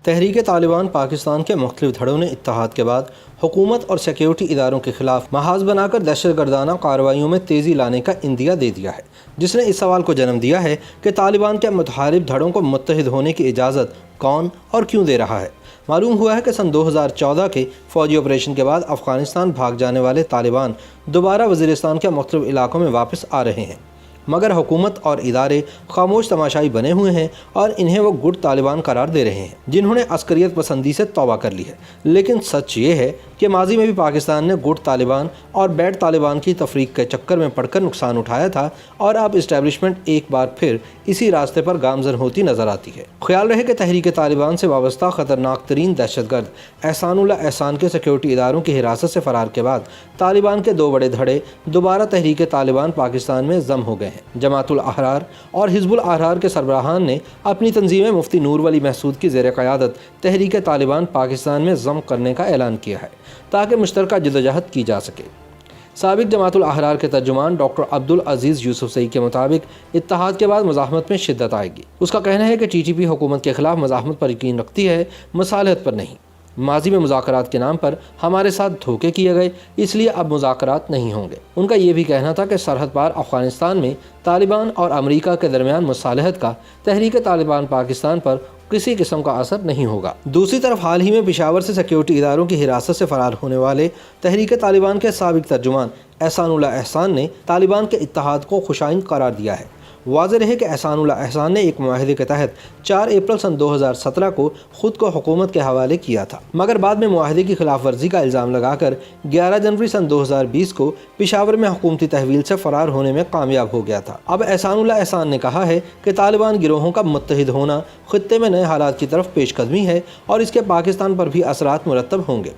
تحریک طالبان پاکستان کے مختلف دھڑوں نے اتحاد کے بعد حکومت اور سیکیورٹی اداروں کے خلاف محاذ بنا کر دہشت گردانہ کارروائیوں میں تیزی لانے کا عندیہ دے دیا ہے، جس نے اس سوال کو جنم دیا ہے کہ طالبان کے متحارب دھڑوں کو متحد ہونے کی اجازت کون اور کیوں دے رہا ہے۔ معلوم ہوا ہے کہ سن 2014 کے فوجی آپریشن کے بعد افغانستان بھاگ جانے والے طالبان دوبارہ وزیرستان کے مختلف علاقوں میں واپس آ رہے ہیں، مگر حکومت اور ادارے خاموش تماشائی بنے ہوئے ہیں اور انہیں وہ گٹ طالبان قرار دے رہے ہیں جنہوں نے عسکریت پسندی سے توبہ کر لی ہے۔ لیکن سچ یہ ہے کہ ماضی میں بھی پاکستان نے گٹ طالبان اور بیٹ طالبان کی تفریق کے چکر میں پڑ کر نقصان اٹھایا تھا، اور اب اسٹیبلشمنٹ ایک بار پھر اسی راستے پر گامزن ہوتی نظر آتی ہے۔ خیال رہے کہ تحریک طالبان سے وابستہ خطرناک ترین دہشت گرد احسان اللہ احسان کے سیکیورٹی اداروں کی حراست سے فرار کے بعد طالبان کے دو بڑے دھڑے دوبارہ تحریک طالبان پاکستان میں ضم ہو گئے ہیں۔ جماعت الاحرار اور حزب الاحرار کے سربراہان نے اپنی تنظیم مفتی نور ولی محسود کی زیر قیادت تحریک طالبان پاکستان میں ضم کرنے کا اعلان کیا ہے تاکہ مشترکہ جدوجہد کی جا سکے۔ سابق جماعت الاحرار کے ترجمان ڈاکٹر عبدالعزیز یوسف زئی کے مطابق اتحاد کے بعد مزاحمت میں شدت آئے گی۔ اس کا کہنا ہے کہ ٹی ٹی پی حکومت کے خلاف مزاحمت پر یقین رکھتی ہے، مصالحت پر نہیں۔ ماضی میں مذاکرات کے نام پر ہمارے ساتھ دھوکے کیے گئے، اس لیے اب مذاکرات نہیں ہوں گے۔ ان کا یہ بھی کہنا تھا کہ سرحد پار افغانستان میں طالبان اور امریکہ کے درمیان مصالحت کا تحریک طالبان پاکستان پر کسی قسم کا اثر نہیں ہوگا۔ دوسری طرف حال ہی میں پشاور سے سیکیورٹی اداروں کی حراست سے فرار ہونے والے تحریک طالبان کے سابق ترجمان احسان اللہ احسان نے طالبان کے اتحاد کو خوشائند قرار دیا ہے۔ واضح رہے کہ احسان اللہ احسان نے ایک معاہدے کے تحت 4 اپریل سن 2017 کو خود کو حکومت کے حوالے کیا تھا، مگر بعد میں معاہدے کی خلاف ورزی کا الزام لگا کر 11 جنوری سن 2020 کو پشاور میں حکومتی تحویل سے فرار ہونے میں کامیاب ہو گیا تھا۔ اب احسان اللہ احسان نے کہا ہے کہ طالبان گروہوں کا متحد ہونا خطے میں نئے حالات کی طرف پیش قدمی ہے اور اس کے پاکستان پر بھی اثرات مرتب ہوں گے۔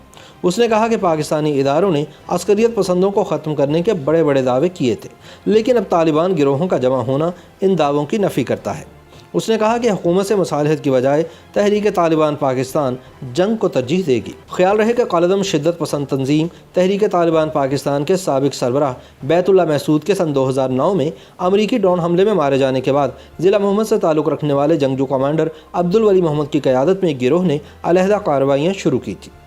اس نے کہا کہ پاکستانی اداروں نے عسکریت پسندوں کو ختم کرنے کے بڑے بڑے دعوے کیے تھے، لیکن اب طالبان گروہوں کا جمع ہونا ان دعووں کی نفی کرتا ہے۔ اس نے کہا کہ حکومت سے مصالحت کی بجائے تحریک طالبان پاکستان جنگ کو ترجیح دے گی۔ خیال رہے کہ قلعدم شدت پسند تنظیم تحریک طالبان پاکستان کے سابق سربراہ بیت اللہ محسود کے سن 2009 میں امریکی ڈرون حملے میں مارے جانے کے بعد ضلع محمد سے تعلق رکھنے والے جنگجو کمانڈر عبدالولی محمد کی قیادت میں ایک گروہ نے علیحدہ کارروائیاں شروع کی تھیں۔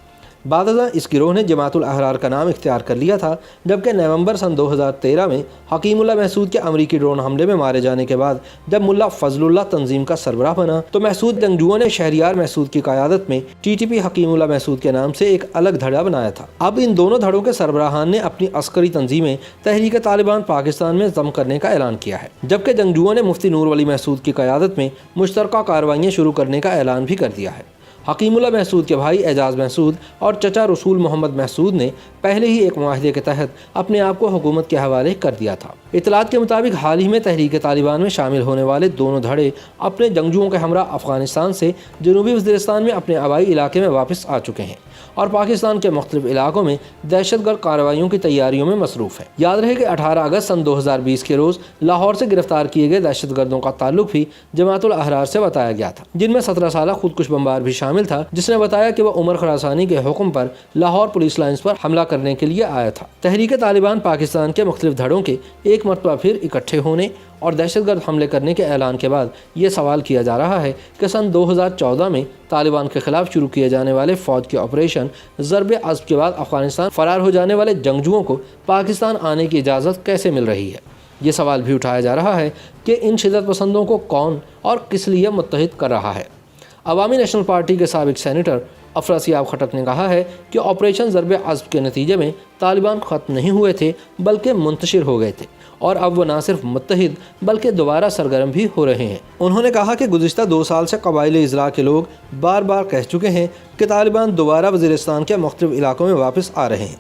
بعد ازاں اس گروہ نے جماعت الاحرار کا نام اختیار کر لیا تھا، جبکہ نومبر سن 2013 میں حکیم اللہ محسود کے امریکی ڈرون حملے میں مارے جانے کے بعد جب ملا فضل اللہ تنظیم کا سربراہ بنا تو محسود جنگجوؤں نے شہریار محسود کی قیادت میں ٹی ٹی پی حکیم اللہ محسود کے نام سے ایک الگ دھڑا بنایا تھا۔ اب ان دونوں دھڑوں کے سربراہان نے اپنی عسکری تنظیمیں تحریک طالبان پاکستان میں ضم کرنے کا اعلان کیا ہے، جبکہ جنگجوؤں نے مفتی نور ولی محسود کی قیادت میں مشترکہ کارروائیاں شروع کرنے کا اعلان بھی کر دیا ہے۔ حکیم اللہ محسود کے بھائی اعجاز محسود اور چچا رسول محمد محسود نے پہلے ہی ایک معاہدے کے تحت اپنے آپ کو حکومت کے حوالے کر دیا تھا۔ اطلاعات کے مطابق حال ہی میں تحریک طالبان میں شامل ہونے والے دونوں دھڑے اپنے جنگجوؤں کے ہمراہ افغانستان سے جنوبی وزیرستان میں اپنے آبائی علاقے میں واپس آ چکے ہیں اور پاکستان کے مختلف علاقوں میں دہشت گرد کارروائیوں کی تیاریوں میں مصروف ہیں۔ یاد رہے کہ 18 اگست سن 2020 کے روز لاہور سے گرفتار کیے گئے دہشت گردوں کا تعلق بھی جماعت الاحرار سے بتایا گیا تھا، جن میں 17 سالہ خودکش بمبار بھی شامل تھا، جس نے بتایا کہ وہ عمر خراسانی کے حکم پر لاہور پولیس لائنز پر حملہ کرنے کے لیے آیا تھا۔ تحریک طالبان پاکستان کے مختلف دھڑوں کے ایک مرتبہ پھر اکٹھے ہونے اور دہشت گرد حملے کرنے کے اعلان کے بعد یہ سوال کیا جا رہا ہے کہ سن 2014 میں طالبان کے خلاف شروع کیے جانے والے فوج کے آپریشن ضرب عضب کے بعد افغانستان فرار ہو جانے والے جنگجوؤں کو پاکستان آنے کی اجازت کیسے مل رہی ہے۔ یہ سوال بھی اٹھایا جا رہا ہے کہ ان شدت پسندوں کو کون اور کس لیے متحد کر رہا ہے۔ عوامی نیشنل پارٹی کے سابق سینیٹر افراسیاب خٹک نے کہا ہے کہ آپریشن ضرب عضب کے نتیجے میں طالبان ختم نہیں ہوئے تھے بلکہ منتشر ہو گئے تھے، اور اب وہ نہ صرف متحد بلکہ دوبارہ سرگرم بھی ہو رہے ہیں۔ انہوں نے کہا کہ گزشتہ 2 سال سے قبائلی اضلاع کے لوگ بار بار کہہ چکے ہیں کہ طالبان دوبارہ وزیرستان کے مختلف علاقوں میں واپس آ رہے ہیں،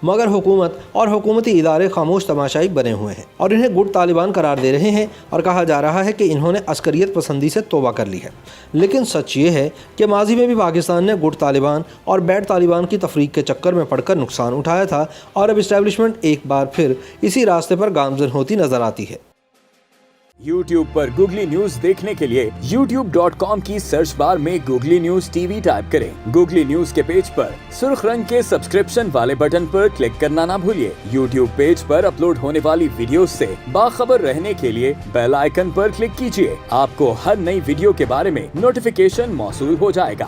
مگر حکومت اور حکومتی ادارے خاموش تماشائی بنے ہوئے ہیں اور انہیں گٹ طالبان قرار دے رہے ہیں، اور کہا جا رہا ہے کہ انہوں نے عسکریت پسندی سے توبہ کر لی ہے۔ لیکن سچ یہ ہے کہ ماضی میں بھی پاکستان نے گٹ طالبان اور بیٹ طالبان کی تفریق کے چکر میں پڑ کر نقصان اٹھایا تھا، اور اب اسٹیبلشمنٹ ایک بار پھر اسی راستے پر گامزن ہوتی نظر آتی ہے۔ YouTube پر گوگلی نیوز دیکھنے کے لیے youtube.com کی سرچ بار میں googly news T V type کریں۔ گوگلی نیوز کے پیج پر سرخ رنگ کے سبسکرپشن والے بٹن پر کلک کرنا نہ بھولیے۔ YouTube پیج پر اپلوڈ ہونے والی ویڈیوز سے باخبر رہنے کے لیے بیل آئیکن پر کلک کیجیے۔ آپ کو ہر نئی ویڈیو کے بارے میں نوٹیفیکیشن موصول ہو جائے گا۔